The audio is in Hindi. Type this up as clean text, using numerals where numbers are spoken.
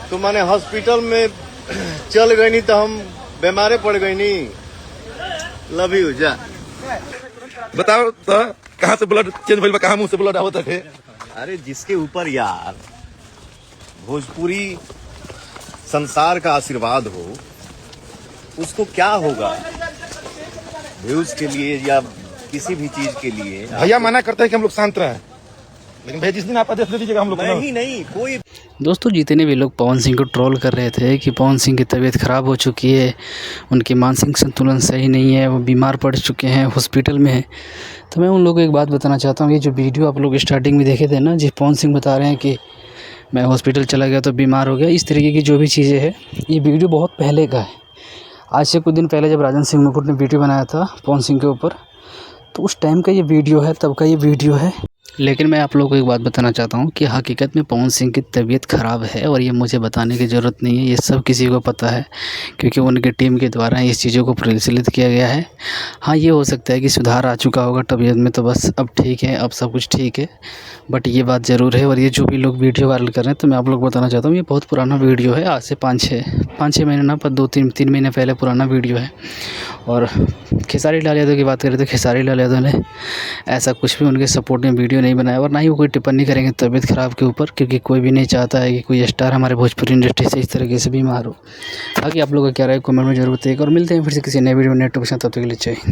तो माने हॉस्पिटल में चल गई नहीं तो हम बीमारे पड़ गई नहीं। लव यू जा। बताओ तो कहाँ से ब्लड चेंज भइल बा, कहाँ मुंह से ब्लड आवत है? अरे जिसके ऊपर यार भोजपुरी संसार का आशीर्वाद हो उसको क्या होगा, व्यूज के लिए या किसी भी चीज के लिए। भैया मना करते हैं कि हम लोग शांत रहे, लेकिन भैया जिस दिन आप आदेश दे दीजिएगा हम लोग नहीं कोई। दोस्तों जितने भी लोग पवन सिंह को ट्रोल कर रहे थे कि पवन सिंह की तबीयत ख़राब हो चुकी है, उनकी मानसिक संतुलन सही नहीं है, वो बीमार पड़ चुके हैं, हॉस्पिटल में है, तो मैं उन लोगों को एक बात बताना चाहता हूँ। ये जो वीडियो आप लोग स्टार्टिंग में देखे थे ना, जिस पवन सिंह बता रहे हैं कि मैं हॉस्पिटल चला गया तो बीमार हो गया, इस तरीके की जो भी चीज़ें हैं, ये वीडियो बहुत पहले का है। आज से कुछ दिन पहले जब राजन सिंह मुकुट ने वीडियो बनाया था पवन सिंह के ऊपर, तो उस टाइम का ये वीडियो है, तब का ये वीडियो है। लेकिन मैं आप लोगों को एक बात बताना चाहता हूँ कि हकीकत में पवन सिंह की तबीयत ख़राब है, और ये मुझे बताने की ज़रूरत नहीं है, ये सब किसी को पता है, क्योंकि उनके टीम के द्वारा इस चीज़ों को प्रचलित किया गया है। हाँ, ये हो सकता है कि सुधार आ चुका होगा तबीयत में, तो बस अब ठीक है, अब सब कुछ ठीक है, बट ये बात ज़रूर है। और ये जो भी लोग वीडियो वायरल कर रहे हैं, तो मैं आप लोग को बताना चाहता हूँ, ये बहुत पुराना वीडियो है, आज से 5-6 महीने ना, पर 2-3 महीने पहले पुराना वीडियो है। और खेसारी लाल यादव की बात करें तो खेसारी लाल यादव ने ऐसा कुछ भी उनके सपोर्ट में वीडियो नहीं बनाया, और ना ही वो कोई टिप्पणी करेंगे तबीयत ख़राब के ऊपर, क्योंकि कोई भी नहीं चाहता है कि कोई स्टार हमारे भोजपुरी इंडस्ट्री से इस तरीके से बीमार हो। बाकी आप लोगों का क्या राय कमेंट में जरूर बताइएगा, और मिलते हैं फिर से किसी नए वीडियो में, नए टॉपिक के साथ। तब तक के लिए जय हिंद।